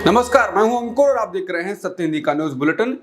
नमस्कार, मैं हूं अंकुर और आप देख रहे हैं सत्य हिंदी का न्यूज बुलेटिन।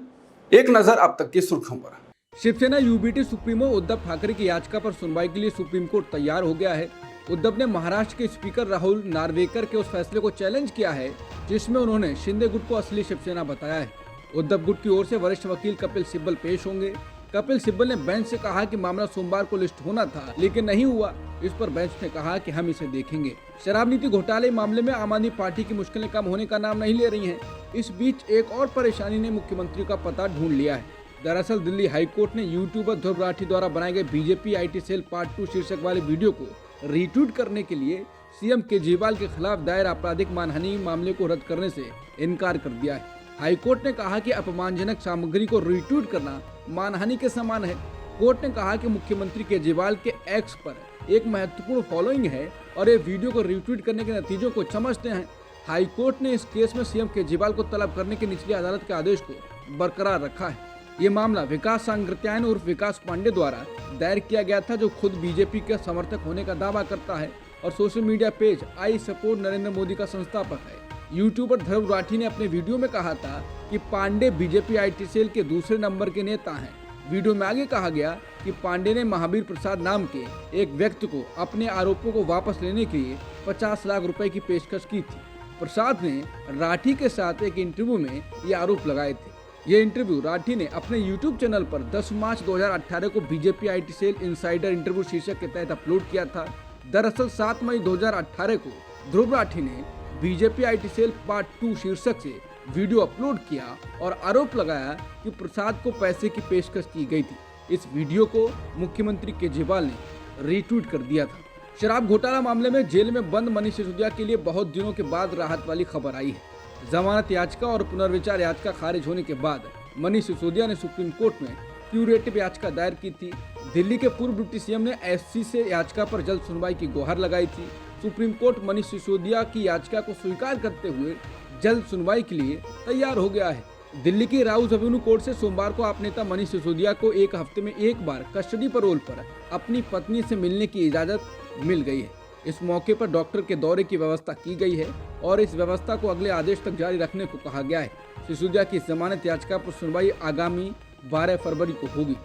एक नजर अब तक की सुर्खियों पर। शिवसेना यूबीटी सुप्रीमो उद्धव ठाकरे की याचिका पर सुनवाई के लिए सुप्रीम कोर्ट तैयार हो गया है। उद्धव ने महाराष्ट्र के स्पीकर राहुल नार्वेकर के उस फैसले को चैलेंज किया है जिसमें उन्होंने शिंदे गुट को असली शिवसेना बताया है। उद्धव गुट की ओर से वरिष्ठ वकील कपिल सिब्बल पेश होंगे। कपिल सिब्बल ने बेंच से कहा कि मामला सोमवार को लिस्ट होना था लेकिन नहीं हुआ। इस पर बेंच ने कहा कि हम इसे देखेंगे। शराब नीति घोटाले मामले में आम आदमी पार्टी की मुश्किलें कम होने का नाम नहीं ले रही हैं। इस बीच एक और परेशानी ने मुख्यमंत्री का पता ढूंढ लिया है। दरअसल दिल्ली हाईकोर्ट ने यूट्यूबर ध्रुव राठी द्वारा बनाए गए बीजेपी आईटी सेल पार्ट 2 शीर्षक वाले वीडियो को रीट्वीट करने के लिए सीएम केजरीवाल के खिलाफ दायर आपराधिक मानहानि मामले को रद्द करने से इनकार कर दिया है। हाईकोर्ट ने कहा कि अपमानजनक सामग्री को रीट्वीट करना मानहानि के समान है। कोर्ट ने कहा कि मुख्यमंत्री केजरीवाल के एक्स पर एक महत्वपूर्ण फॉलोइंग है और ये वीडियो को रीट्वीट करने के नतीजों को समझते हैं। हाईकोर्ट ने इस केस में सीएम केजरीवाल को तलब करने के निचली अदालत के आदेश को बरकरार रखा है। ये मामला विकास सांकृत्यायन उर्फ विकास पांडे द्वारा दायर किया गया था, जो खुद बीजेपी के समर्थक होने का दावा करता है और social media page I support Narendra Modi का संस्थापक है। यूट्यूबर ध्रुव राठी ने अपने वीडियो में कहा था कि पांडे बीजेपी आईटी सेल के दूसरे नंबर के नेता हैं। वीडियो में आगे कहा गया कि पांडे ने महावीर प्रसाद नाम के एक व्यक्ति को अपने आरोपों को वापस लेने के लिए 50 लाख रुपए की पेशकश की थी। प्रसाद ने राठी के साथ एक इंटरव्यू में ये आरोप लगाए थे। ये इंटरव्यू राठी ने अपने YouTube चैनल पर 10 मार्च 2018 को BJP IT cell insider interview शीर्षक के तहत अपलोड किया था। दरअसल 7 मई 2018 को ध्रुव राठी ने बीजेपी आईटी सेल पार्ट 2 शीर्षक से वीडियो अपलोड किया और आरोप लगाया कि प्रसाद को पैसे की पेशकश की गई थी। इस वीडियो को मुख्यमंत्री केजरीवाल ने रीट्वीट कर दिया था। शराब घोटाला मामले में जेल में बंद मनीष सिसोदिया के लिए बहुत दिनों के बाद राहत वाली खबर आई है। जमानत याचिका और पुनर्विचार याचिका खारिज होने के बाद मनीष सिसोदिया ने सुप्रीम कोर्ट में क्यूरेटिव याचिका दायर की थी। दिल्ली के पूर्व डिप्टी सीएम ने एससी से याचिका पर जल्द सुनवाई की गुहार लगाई थी। सुप्रीम कोर्ट मनीष सिसोदिया की याचिका को स्वीकार करते हुए जल्द सुनवाई के लिए तैयार हो गया है। दिल्ली की राउस एवेन्यू कोर्ट से सोमवार को आप नेता मनीष सिसोदिया को एक हफ्ते में एक बार कस्टडी पैरोल पर अपनी पत्नी से मिलने की इजाजत मिल गई है। इस मौके पर डॉक्टर के दौरे की व्यवस्था की गई है और इस व्यवस्था को अगले आदेश तक जारी रखने को कहा गया है। सिसोदिया की जमानत याचिका पर सुनवाई आगामी 12 फरवरी को होगी।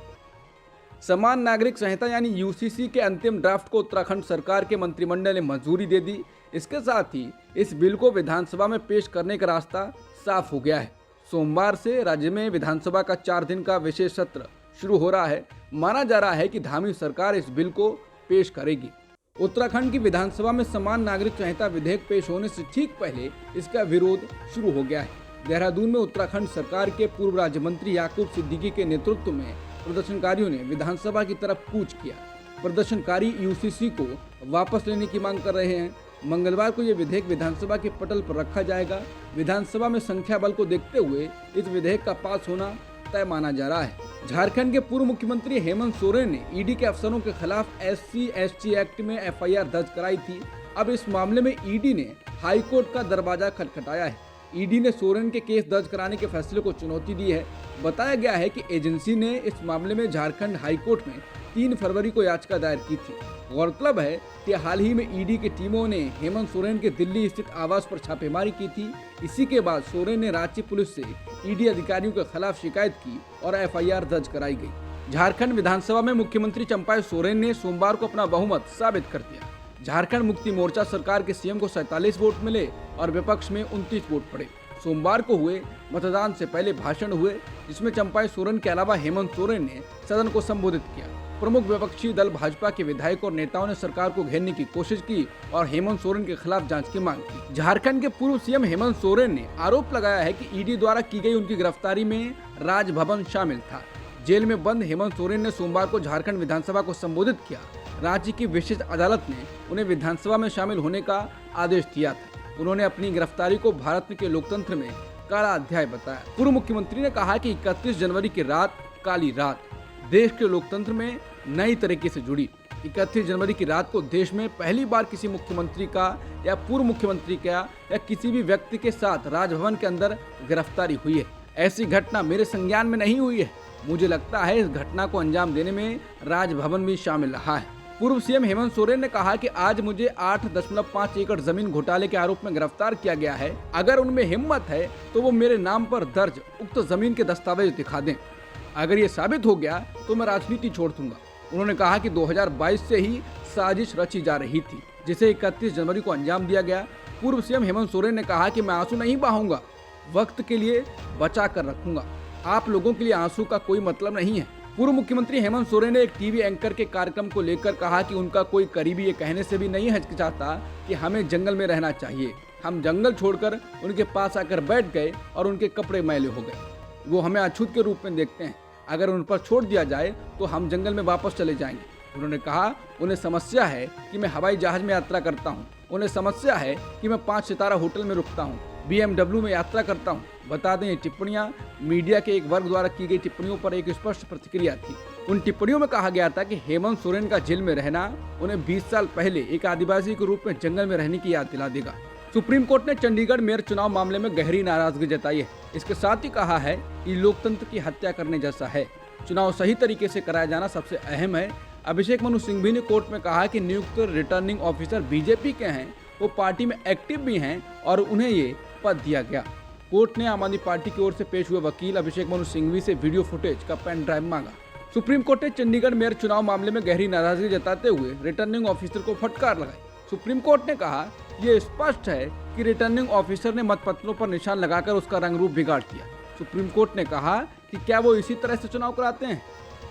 समान नागरिक संहिता यानी यूसीसी के अंतिम ड्राफ्ट को उत्तराखंड सरकार के मंत्रिमंडल ने मंजूरी दे दी। इसके साथ ही इस बिल को विधानसभा में पेश करने का रास्ता साफ हो गया है। सोमवार से राज्य में विधानसभा का 4 दिन का विशेष सत्र शुरू हो रहा है। माना जा रहा है कि धामी सरकार इस बिल को पेश करेगी। उत्तराखंड की विधानसभा में समान नागरिक संहिता विधेयक पेश होने से ठीक पहले इसका विरोध शुरू हो गया है। देहरादून में उत्तराखंड सरकार के पूर्व राज्य मंत्री याकूब सिद्दीकी के नेतृत्व में प्रदर्शनकारियों ने विधानसभा की तरफ कूच किया। प्रदर्शनकारी यूसीसी को वापस लेने की मांग कर रहे हैं। मंगलवार को यह विधेयक विधानसभा के पटल पर रखा जाएगा। विधानसभा में संख्या बल को देखते हुए इस विधेयक का पास होना तय माना जा रहा है। झारखंड के पूर्व मुख्यमंत्री हेमंत सोरेन ने ईडी के अफसरों के खिलाफ SC/ST एक्ट में FIR दर्ज कराई थी। अब इस मामले में ईडी ने हाईकोर्ट का दरवाजा खटखटाया है। ईडी ने सोरेन के केस दर्ज कराने के फैसले को चुनौती दी है। बताया गया है कि एजेंसी ने इस मामले में झारखंड हाईकोर्ट में 3 फरवरी को याचिका दायर की थी। गौरतलब है कि हाल ही में ईडी की टीमों ने हेमंत सोरेन के दिल्ली स्थित आवास पर छापेमारी की थी। इसी के बाद सोरेन ने रांची पुलिस से ईडी अधिकारियों के खिलाफ शिकायत की और FIR दर्ज कराई गई। झारखंड विधानसभा में मुख्यमंत्री चंपाई सोरेन ने सोमवार को अपना बहुमत साबित कर दिया। झारखंड मुक्ति मोर्चा सरकार के सीएम को 47 वोट मिले और विपक्ष में 29 वोट पड़े। सोमवार को हुए मतदान से पहले भाषण हुए जिसमें चंपाई सोरेन के अलावा हेमंत सोरेन ने सदन को संबोधित किया। प्रमुख विपक्षी दल भाजपा के विधायक और नेताओं ने सरकार को घेरने की कोशिश की और हेमंत सोरेन के खिलाफ जांच की मांग की। झारखंड के पूर्व सीएम हेमंत सोरेन ने आरोप लगाया है कि ईडी द्वारा की गई उनकी गिरफ्तारी में राजभवन शामिल था। जेल में बंद हेमंत सोरेन ने सोमवार को झारखंड विधानसभा को संबोधित किया। रांची की विशेष अदालत ने उन्हें विधानसभा में शामिल होने का आदेश दिया था। उन्होंने अपनी गिरफ्तारी को भारत के लोकतंत्र में काला अध्याय बताया। पूर्व मुख्यमंत्री ने कहा कि 31 जनवरी की रात काली रात देश के लोकतंत्र में नई तरीके से जुड़ी। 31 जनवरी की रात को देश में पहली बार किसी मुख्यमंत्री का या पूर्व मुख्यमंत्री का या किसी भी व्यक्ति के साथ राजभवन के अंदर गिरफ्तारी हुई है। ऐसी घटना मेरे संज्ञान में नहीं हुई है। मुझे लगता है इस घटना को अंजाम देने में राजभवन भी शामिल रहा है। पूर्व सीएम हेमंत सोरेन ने कहा कि आज मुझे 8.5 एकड़ जमीन घोटाले के आरोप में गिरफ्तार किया गया है। अगर उनमें हिम्मत है तो वो मेरे नाम पर दर्ज उक्त जमीन के दस्तावेज दिखा दें। अगर ये साबित हो गया तो मैं राजनीति छोड़ दूंगा। उन्होंने कहा कि 2022 से ही साजिश रची जा रही थी, जिसे 31 जनवरी को अंजाम दिया गया। पूर्व सीएम हेमंत सोरेन ने कहा कि मैं आंसू नहीं बहाऊंगा, वक्त के लिए बचा कर रखूंगा। आप लोगों के लिए आंसू का कोई मतलब नहीं है। पूर्व मुख्यमंत्री हेमंत सोरेन ने एक टीवी एंकर के कार्यक्रम को लेकर कहा कि उनका कोई करीबी ये कहने से भी नहीं हिचकिचाता कि हमें जंगल में रहना चाहिए। हम जंगल छोड़कर उनके पास आकर बैठ गए और उनके कपड़े मैले हो गए। वो हमें अछूत के रूप में देखते हैं। अगर उन पर छोड़ दिया जाए तो हम जंगल में वापस चले जाएंगे। उन्होंने कहा उन्हें समस्या है कि मैं हवाई जहाज में यात्रा करता हूँ। उन्हें समस्या है कि मैं 5 सितारा होटल में रुकता हूँ, BMW में यात्रा करता हूँ। बता दें, ये टिप्पणियां मीडिया के एक वर्ग द्वारा की गई टिप्पणियों पर एक स्पष्ट प्रतिक्रिया थी। उन टिप्पणियों में कहा गया था कि हेमंत सोरेन का जेल में रहना उन्हें 20 साल पहले एक आदिवासी के रूप में जंगल में रहने की याद दिला देगा। सुप्रीम कोर्ट ने चंडीगढ़ मेयर चुनाव मामले में गहरी नाराजगी जताई है। इसके साथ ही कहा है कि लोकतंत्र की हत्या करने जैसा है। चुनाव सही तरीके से कराया जाना सबसे अहम है। अभिषेक मनु सिंघवी ने कोर्ट में कहा कि नियुक्त रिटर्निंग ऑफिसर बीजेपी के हैं, वो पार्टी में एक्टिव भी हैं और उन्हें ये पद दिया गया। कोर्ट ने आम आदमी पार्टी की ओर से पेश हुए वकील अभिषेक मनु सिंघवी से वीडियो फुटेज का पेन ड्राइव मांगा। सुप्रीम कोर्ट ने चंडीगढ़ मेयर चुनाव मामले में गहरी नाराजगी जताते हुए रिटर्निंग ऑफिसर को फटकार लगाई। सुप्रीम कोर्ट ने कहा यह स्पष्ट है कि रिटर्निंग ऑफिसर ने मतपत्रों पर निशान लगाकर उसका रंग रूप बिगाड़ दिया। सुप्रीम कोर्ट ने कहा कि क्या वो इसी तरह से चुनाव कराते हैं?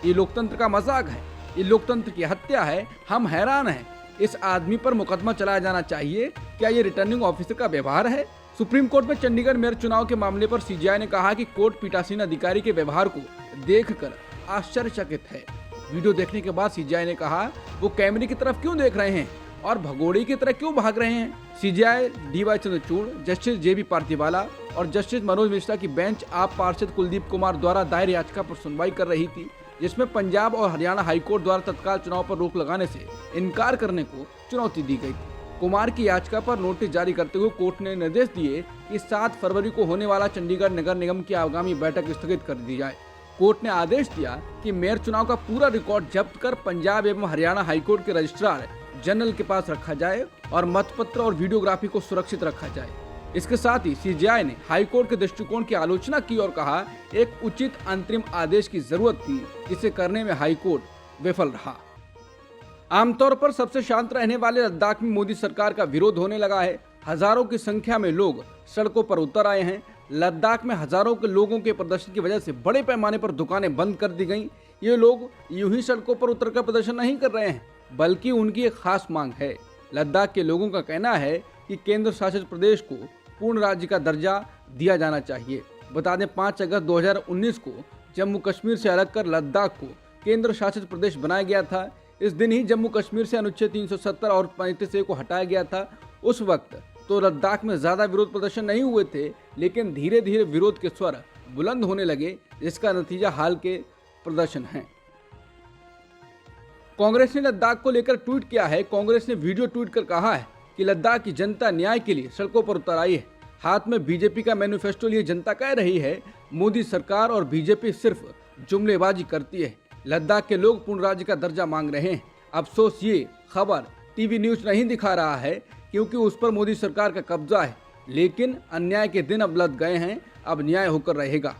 ये लोकतंत्र का मजाक है, ये लोकतंत्र की हत्या है। हम हैरान हैं। इस आदमी पर मुकदमा चलाया जाना चाहिए। क्या ये रिटर्निंग ऑफिसर का व्यवहार है? सुप्रीम कोर्ट में चंडीगढ़ मेयर चुनाव के मामले पर सीजीआई ने कहा कि कोर्ट पीठासीन अधिकारी के व्यवहार को देखकर आश्चर्यचकित है। वीडियो देखने के बाद सीजीआई ने कहा वो कैमरे की तरफ क्यों देख रहे हैं और भगोड़े की तरह क्यों भाग रहे हैं। सीजीआई डीवाई चंद्रचूड़, जस्टिस जेबी पार्थिवाला और जस्टिस मनोज मिश्रा की बेंच आप पार्षद कुलदीप कुमार द्वारा दायर याचिका पर सुनवाई कर रही थी, जिसमें पंजाब और हरियाणा हाईकोर्ट द्वारा तत्काल चुनाव पर रोक लगाने से इनकार करने को चुनौती दी गई थी। कुमार की याचिका पर नोटिस जारी करते हुए कोर्ट ने निर्देश दिए कि 7 फरवरी को होने वाला चंडीगढ़ नगर निगम की आगामी बैठक स्थगित कर दी जाए। कोर्ट ने आदेश दिया कि मेयर चुनाव का पूरा रिकॉर्ड जब्त कर पंजाब एवं हरियाणा हाईकोर्ट के रजिस्ट्रार जनरल के पास रखा जाए और मतपत्र और वीडियोग्राफी को सुरक्षित रखा जाए। इसके साथ ही सीजीआई ने हाईकोर्ट के दृष्टिकोण की आलोचना की और कहा एक उचित अंतरिम आदेश की जरूरत थी, जिसे करने में हाईकोर्ट विफल रहा। आमतौर पर सबसे शांत रहने वाले लद्दाख में मोदी सरकार का विरोध होने लगा है। हजारों की संख्या में लोग सड़कों पर उतर आए हैं। लद्दाख में हजारों के लोगों के प्रदर्शन की वजह से बड़े पैमाने पर दुकानें बंद कर दी गईं। ये लोग यूं ही सड़कों पर उतरकर प्रदर्शन नहीं कर रहे हैं, बल्कि उनकी एक खास मांग है। लद्दाख के लोगों का कहना है कि केंद्र शासित प्रदेश को पूर्ण राज्य का दर्जा दिया जाना चाहिए। बता दें, 5 अगस्त 2019 को जम्मू कश्मीर से अलग कर लद्दाख को केंद्र शासित प्रदेश बनाया गया था। इस दिन ही जम्मू कश्मीर से अनुच्छेद 370 और 35A को हटाया गया था। उस वक्त तो लद्दाख में ज्यादा विरोध प्रदर्शन नहीं हुए थे, लेकिन धीरे धीरे विरोध के स्वर बुलंद होने लगे, जिसका नतीजा हाल के प्रदर्शन है। कांग्रेस ने लद्दाख को लेकर ट्वीट किया है। कांग्रेस ने वीडियो ट्वीट कर कहा है कि लद्दाख की जनता न्याय के लिए सड़कों पर उतर आई है। हाथ में बीजेपी का मैनिफेस्टो लिए जनता कह रही है मोदी सरकार और बीजेपी सिर्फ जुमलेबाजी करती है। लद्दाख के लोग पूर्ण राज्य का दर्जा मांग रहे हैं। अफसोस ये खबर टीवी न्यूज नहीं दिखा रहा है, क्योंकि उस पर मोदी सरकार का कब्जा है। लेकिन अन्याय के दिन अब लद गए हैं, अब न्याय होकर रहेगा।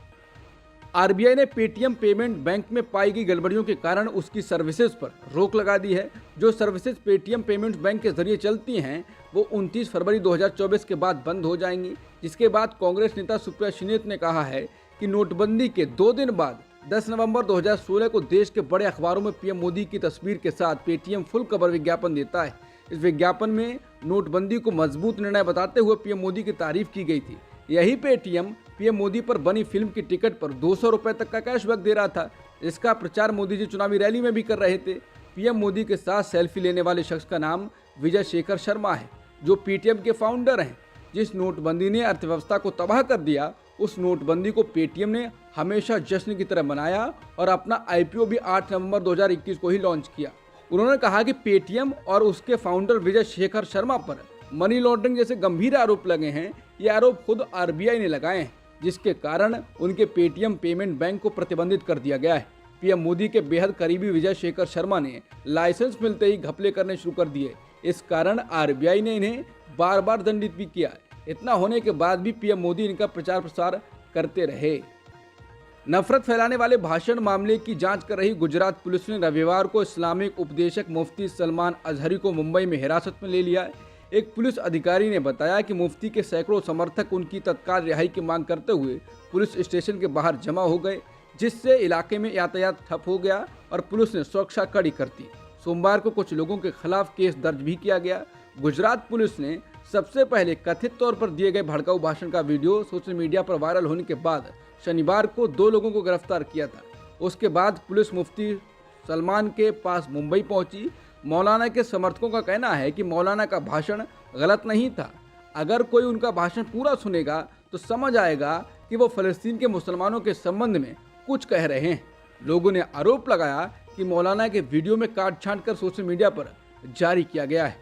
आरबीआई ने पेटीएम पेमेंट बैंक में पाई गई गड़बड़ियों के कारण उसकी सर्विसेज पर रोक लगा दी है। जो सर्विसेज पेटीएम पेमेंट्स बैंक के जरिए चलती हैं, वो 29 फरवरी 2024 के बाद बंद हो जाएंगी। जिसके बाद कांग्रेस नेता सुप्रिया श्रीनेत ने कहा है कि नोटबंदी के 2 दिन बाद 10 नवंबर 2016 को देश के बड़े अखबारों में पीएम मोदी की तस्वीर के साथ पेटीएम फुल कवर विज्ञापन देता है। इस विज्ञापन में नोटबंदी को मजबूत निर्णय बताते हुए पीएम मोदी की तारीफ की गई थी। यही पेटीएम पीएम मोदी पर बनी फिल्म की टिकट पर 200 रुपए तक का कैशबैक दे रहा था। इसका प्रचार मोदी जी चुनावी रैली में भी कर रहे थे। पीएम मोदी के साथ सेल्फी लेने वाले शख्स का नाम विजय शेखर शर्मा है, जो पेटीएम के फाउंडर हैं। जिस नोटबंदी ने अर्थव्यवस्था को तबाह कर दिया, उस नोटबंदी को पेटीएम ने हमेशा जश्न की तरह मनाया और अपना आईपीओ भी 8 नवंबर 2021 को ही लॉन्च किया। उन्होंने कहा कि पेटीएम और उसके फाउंडर विजय शेखर शर्मा पर मनी लॉन्ड्रिंग जैसे गंभीर आरोप लगे हैं। ये आरोप खुद आरबीआई ने लगाए हैं, जिसके कारण उनके पेटीएम पेमेंट बैंक को प्रतिबंधित कर दिया गया है। पीएम मोदी के बेहद करीबी विजय शेखर शर्मा ने लाइसेंस मिलते ही घपले करने शुरू कर दिए। इस कारण आरबीआई ने इन्हें बार बार दंडित भी किया। इतना होने के बाद भी पीएम मोदी इनका प्रचार प्रसार करते रहे। नफरत फैलाने वाले भाषण मामले की जांच कर रही गुजरात पुलिस ने रविवार को इस्लामिक उपदेशक मुफ्ती सलमान अजहरी को मुंबई में हिरासत में ले लिया। एक पुलिस अधिकारी ने बताया कि मुफ्ती के सैकड़ों समर्थक उनकी तत्काल रिहाई की मांग करते हुए पुलिस स्टेशन के बाहर जमा हो गए, जिससे इलाके में यातायात ठप हो गया और पुलिस ने सुरक्षा कड़ी कर दी। सोमवार को कुछ लोगों के खिलाफ केस दर्ज भी किया गया। गुजरात पुलिस ने सबसे पहले कथित तौर पर दिए गए भड़काऊ भाषण का वीडियो सोशल मीडिया पर वायरल होने के बाद शनिवार को 2 लोगों को गिरफ्तार किया था। उसके बाद पुलिस मुफ्ती सलमान के पास मुंबई पहुंची। मौलाना के समर्थकों का कहना है कि मौलाना का भाषण गलत नहीं था। अगर कोई उनका भाषण पूरा सुनेगा तो समझ आएगा कि वो फ़लस्तीन के मुसलमानों के संबंध में कुछ कह रहे हैं। लोगों ने आरोप लगाया कि मौलाना के वीडियो में काट छांट कर सोशल मीडिया पर जारी किया गया है।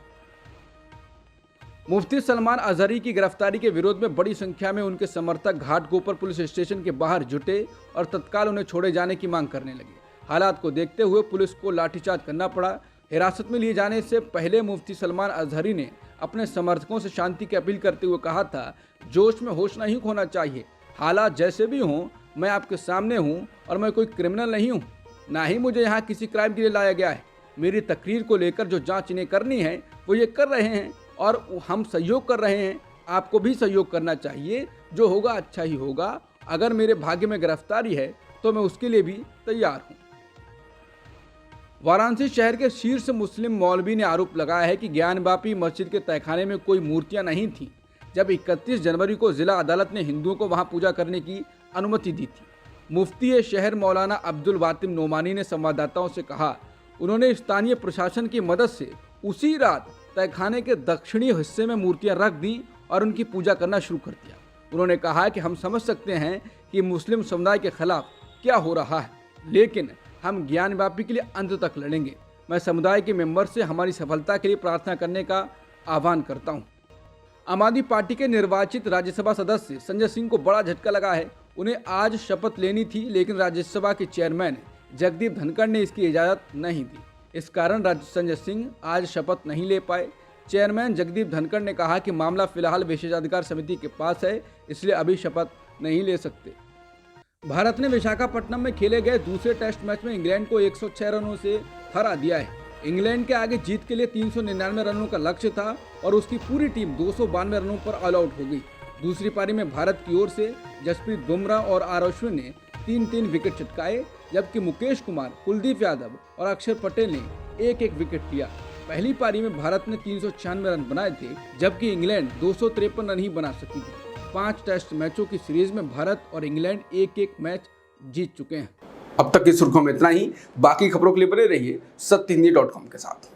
मुफ्ती सलमान अजहरी की गिरफ्तारी के विरोध में बड़ी संख्या में उनके समर्थक घाटकोपर पुलिस स्टेशन के बाहर जुटे और तत्काल उन्हें छोड़े जाने की मांग करने लगे। हालात को देखते हुए पुलिस को लाठीचार्ज करना पड़ा। हिरासत में लिए जाने से पहले मुफ्ती सलमान अजहरी ने अपने समर्थकों से शांति की अपील करते हुए कहा था, जोश में होश नहीं खोना चाहिए। हालात जैसे भी हों, मैं आपके सामने हूं और मैं कोई क्रिमिनल नहीं हूं, ना ही मुझे यहां किसी क्राइम के लिए लाया गया है। मेरी तकरीर को लेकर जो जांच इन्हें करनी है वो ये कर रहे हैं और हम सहयोग कर रहे हैं। आपको भी सहयोग करना चाहिए। जो होगा अच्छा ही होगा। अगर मेरे भाग्य में गिरफ्तारी है तो मैं उसके लिए भी तैयार हूँ। वाराणसी शहर के शीर्ष मुस्लिम मौलवी ने आरोप लगाया है कि ज्ञानवापी मस्जिद के तहखाने में कोई मूर्तियां नहीं थीं, जब 31 जनवरी को जिला अदालत ने हिंदुओं को वहां पूजा करने की अनुमति दी थी। मुफ्ती शहर मौलाना अब्दुल वातिम नोमानी ने संवाददाताओं से कहा, उन्होंने स्थानीय प्रशासन की मदद से उसी रात तहखाने के दक्षिणी हिस्से में मूर्तियां रख दी और उनकी पूजा करना शुरू कर दिया। उन्होंने कहा कि हम समझ सकते हैं कि मुस्लिम समुदाय के खिलाफ क्या हो रहा है, लेकिन हम ज्ञानवापी के लिए अंत तक लड़ेंगे। मैं समुदाय के मेंबर से हमारी सफलता के लिए प्रार्थना करने का आह्वान करता हूं। आम आदमी पार्टी के निर्वाचित राज्यसभा सदस्य संजय सिंह को बड़ा झटका लगा है। उन्हें आज शपथ लेनी थी, लेकिन राज्यसभा के चेयरमैन जगदीप धनखड़ ने इसकी इजाज़त नहीं दी। इस कारण संजय सिंह आज शपथ नहीं ले पाए। चेयरमैन जगदीप धनखड़ ने कहा कि मामला फिलहाल विशेषाधिकार समिति के पास है, इसलिए अभी शपथ नहीं ले सकते। भारत ने विशाखापट्टनम में खेले गए दूसरे टेस्ट मैच में इंग्लैंड को 106 रनों से हरा दिया है। इंग्लैंड के आगे जीत के लिए 399 रनों का लक्ष्य था और उसकी पूरी टीम 292 रनों पर ऑल आउट हो गई। दूसरी पारी में भारत की ओर से जसप्रीत बुमराह और आर अश्विन ने 3-3 विकेट चटकाए, जबकि मुकेश कुमार, कुलदीप यादव और अक्षर पटेल ने 1-1 विकेट लिया। पहली पारी में भारत ने 396 रन बनाए थे, जबकि इंग्लैंड 253 रन ही बना सकी थी। 5 टेस्ट मैचों की सीरीज में भारत और इंग्लैंड 1-1 मैच जीत चुके हैं। अब तक की सुर्खियों में इतना ही। बाकी खबरों के लिए बने रहिए सत्यहिंदी.com के साथ।